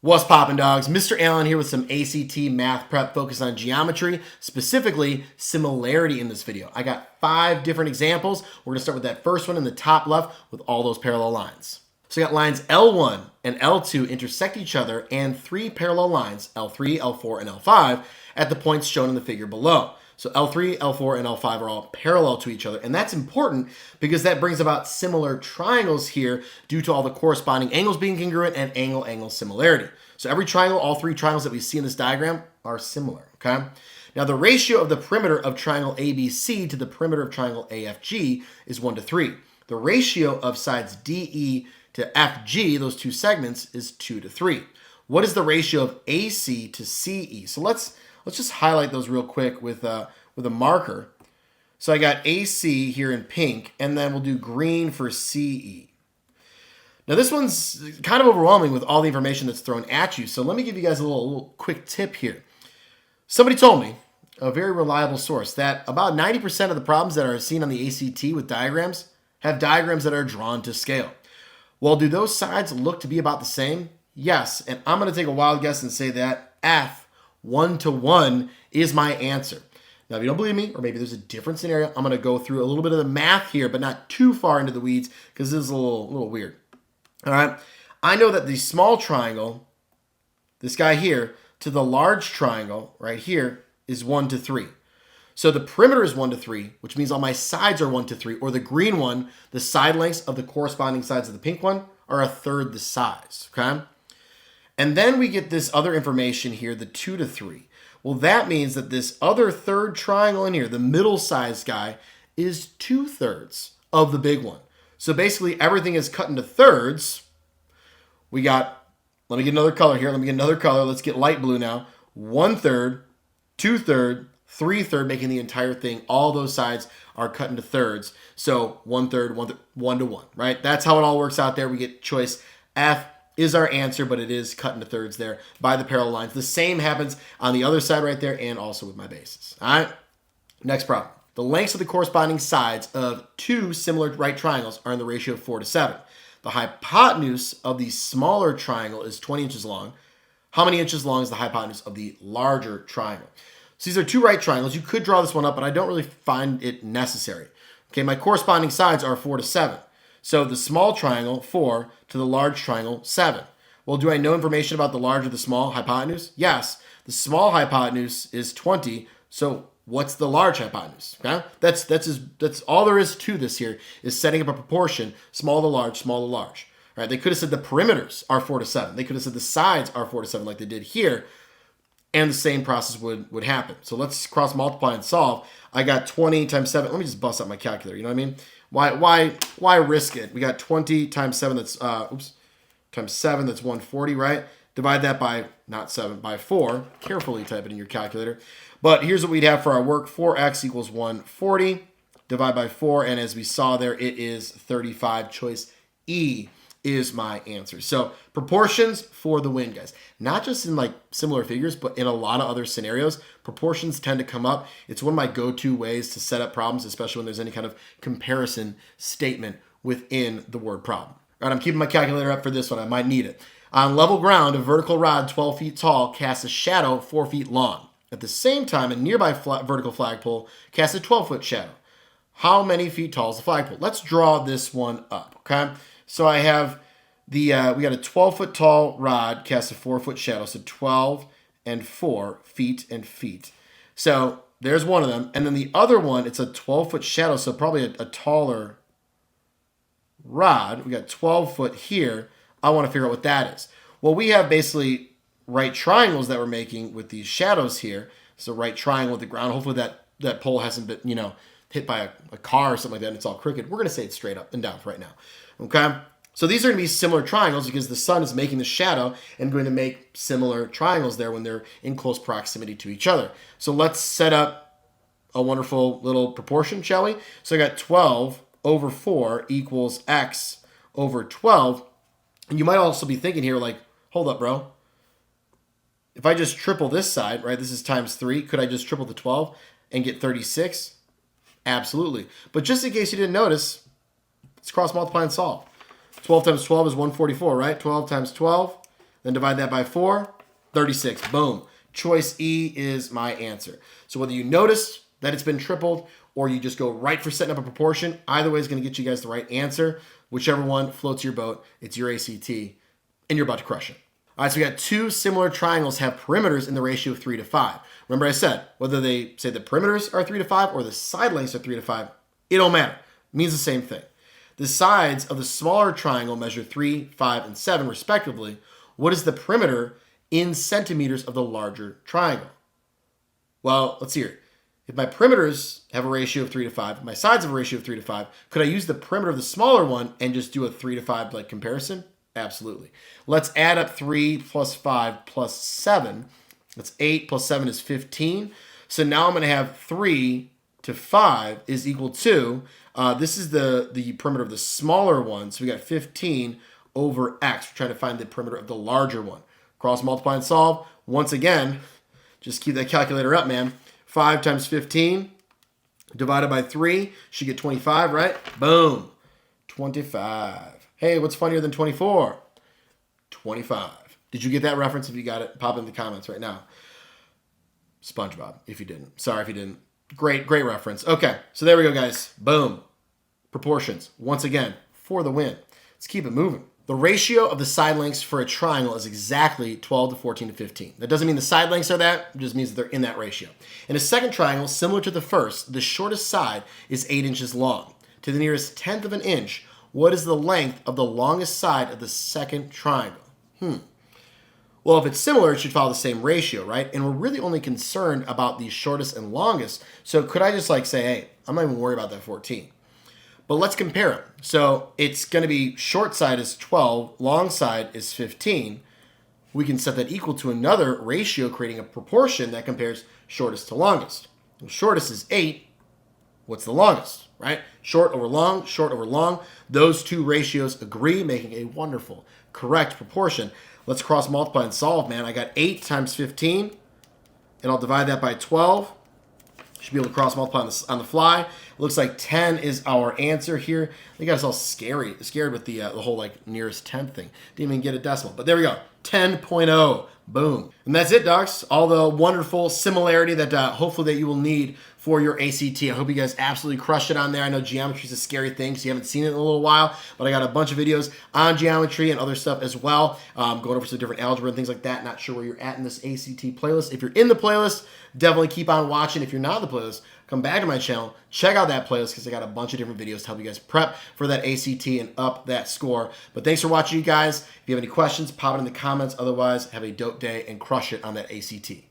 What's poppin', dogs? Mr. Allen here with some ACT math prep focused on geometry, specifically similarity in this video. I got 5 different examples. We're going to start with that first one in the top left with all those parallel lines. So we got lines L1 and L2 intersect each other and 3 parallel lines, L3, L4, and L5, at the points shown in the figure below. So L3, L4, and L5 are all parallel to each other. And that's important because that brings about similar triangles here due to all the corresponding angles being congruent and angle-angle similarity. So every triangle, all 3 triangles that we see in this diagram are similar, okay? Now the ratio of the perimeter of triangle ABC to the perimeter of triangle AFG is 1 to 3. The ratio of sides DE to FG, those 2 segments, is 2 to 3. What is the ratio of AC to CE? So let's just highlight those real quick with a marker. So I got AC here in pink, and then we'll do green for CE. Now this one's kind of overwhelming with all the information that's thrown at you. So let me give you guys a little quick tip here. Somebody told me, a very reliable source, that about 90% of the problems that are seen on the ACT with diagrams have diagrams that are drawn to scale. Well, do those sides look to be about the same? Yes, and I'm going to take a wild guess and say that F, 1 to 1, is my answer. Now, if you don't believe me, or maybe there's a different scenario, I'm going to go through a little bit of the math here, but not too far into the weeds because this is a little weird. All right, I know that the small triangle, this guy here, to the large triangle right here is 1 to 3. So the perimeter is 1 to 3, which means all my sides are 1 to 3, or the green one, the side lengths of the corresponding sides of the pink one are 1/3 the size, okay? And then we get this other information here, the 2 to 3. Well, that means that this other third triangle in here, the middle-sized guy, is 2/3 of the big one. So basically, everything is cut into thirds. We got, let me get another color here. Let me get another color. Let's get light blue now. 1/3, 2/3, 3/3, making the entire thing. All those sides are cut into thirds. So 1/3, 1 to 1, right? That's how it all works out there. We get choice F is our answer, but it is cut into thirds there by the parallel lines. The same happens on the other side right there and also with my bases. All right, next problem. The lengths of the corresponding sides of 2 similar right triangles are in the ratio of 4 to 7. The hypotenuse of the smaller triangle is 20 inches long. How many inches long is the hypotenuse of the larger triangle? So these are 2 right triangles. You could draw this one up, but I don't really find it necessary. Okay, my corresponding sides are 4 to 7. So the small triangle, 4, to the large triangle, 7. Well, do I know information about the large or the small hypotenuse? Yes. The small hypotenuse is 20, so what's the large hypotenuse? Okay? That's all there is to this here, is setting up a proportion, small to large, small to large. All right, they could have said the perimeters are 4 to 7. They could have said the sides are 4 to 7 like they did here, and the same process would happen. So let's cross multiply and solve. I got 20 times 7. Let me just bust out my calculator, you know what I mean? Why risk it? We got 20 times 7, that's times 7, that's 140, right? Divide that by, not 7, by 4. Carefully type it in your calculator. But here's what we'd have for our work. 4x equals 140. Divide by 4, and as we saw there, it is 35. Choice E is my answer. So proportions for the win, guys. Not just in like similar figures, but in a lot of other scenarios, proportions tend to come up. It's one of my go-to ways to set up problems, especially when there's any kind of comparison statement within the word problem. All right, I'm keeping my calculator up for this one. I might need it. On level ground, a vertical rod 12 feet tall casts a shadow 4 feet long. At the same time, a nearby vertical flagpole casts a 12-foot shadow. How many feet tall is the flagpole? Let's draw this one up, okay? So I have we got a 12-foot tall rod casts a 4-foot shadow, so 12 and 4 feet and feet. So there's one of them, and then the other one, it's a 12-foot shadow, so probably a taller rod. We got 12 foot here. I want to figure out what that is. Well, we have basically right triangles that we're making with these shadows here. So right triangle with the ground. Hopefully that pole hasn't been, hit by a car or something like that, and it's all crooked. We're going to say it's straight up and down right now. Okay? So these are going to be similar triangles because the sun is making the shadow and going to make similar triangles there when they're in close proximity to each other. So let's set up a wonderful little proportion, shall we? So I got 12 over 4 equals x over 12. And you might also be thinking here like, hold up, bro. If I just triple this side, right, this is times 3, could I just triple the 12 and get 36? Absolutely. But just in case you didn't notice, let's cross multiply and solve. 12 times 12 is 144, right? 12 times 12, then divide that by 4, 36. Boom. Choice E is my answer. So whether you notice that it's been tripled or you just go right for setting up a proportion, either way is going to get you guys the right answer. Whichever one floats your boat, it's your ACT, and you're about to crush it. All right, so we got two similar triangles have perimeters in the ratio of 3 to 5. Remember I said, whether they say the perimeters are 3 to 5 or the side lengths are 3 to 5, it don't matter. It means the same thing. The sides of the smaller triangle measure 3, 5, and 7 respectively. What is the perimeter in centimeters of the larger triangle? Well, let's see here. If my perimeters have a ratio of 3 to 5, my sides have a ratio of 3 to 5, could I use the perimeter of the smaller one and just do a 3 to 5 like comparison? Absolutely. Let's add up 3 plus 5 plus 7. That's 8 plus 7 is 15. So now I'm going to have 3 to 5 is equal to, this is the perimeter of the smaller one. So we got 15 over x. We're trying to find the perimeter of the larger one. Cross multiply and solve. Once again, just keep that calculator up, man. 5 times 15 divided by 3 should get 25, right? Boom. 25. Hey, what's funnier than 24? 25. Did you get that reference? If you got it, pop in the comments right now. SpongeBob, if you didn't. Sorry if you didn't. Great reference. Okay, so there we go, guys. Boom. Proportions. Once again, for the win. Let's keep it moving. The ratio of the side lengths for a triangle is exactly 12 to 14 to 15. That doesn't mean the side lengths are that, it just means that they're in that ratio. In a second triangle, similar to the first, the shortest side is 8 inches long. To the nearest tenth of an inch, what is the length of the longest side of the second triangle? Well, if it's similar, it should follow the same ratio, right? And we're really only concerned about the shortest and longest. So could I just like say, hey, I'm not even worried about that 14. But let's compare them. So it's going to be short side is 12, long side is 15. We can set that equal to another ratio, creating a proportion that compares shortest to longest. Well, shortest is 8. What's the longest, right? Short over long, short over long. Those two ratios agree, making a wonderful, correct proportion. Let's cross multiply and solve, man. I got 8 times 15, and I'll divide that by 12. Should be able to cross multiply on the fly. It looks like 10 is our answer here. They got us all scared with the whole like nearest 10th thing. Didn't even get a decimal, but there we go. 10.0. Boom. And that's it, docs. All the wonderful similarity that hopefully that you will need for your ACT. I hope you guys absolutely crushed it on there. I know geometry is a scary thing, so you haven't seen it in a little while, but I got a bunch of videos on geometry and other stuff as well, going over some different algebra and things like that. Not sure where you're at in this ACT playlist. If you're in the playlist, definitely keep on watching. If you're not in the playlist, come back to my channel, check out that playlist because I got a bunch of different videos to help you guys prep for that ACT and up that score. But thanks for watching, you guys. If you have any questions, pop it in the comments. Otherwise, have a dope day and crush it on that ACT.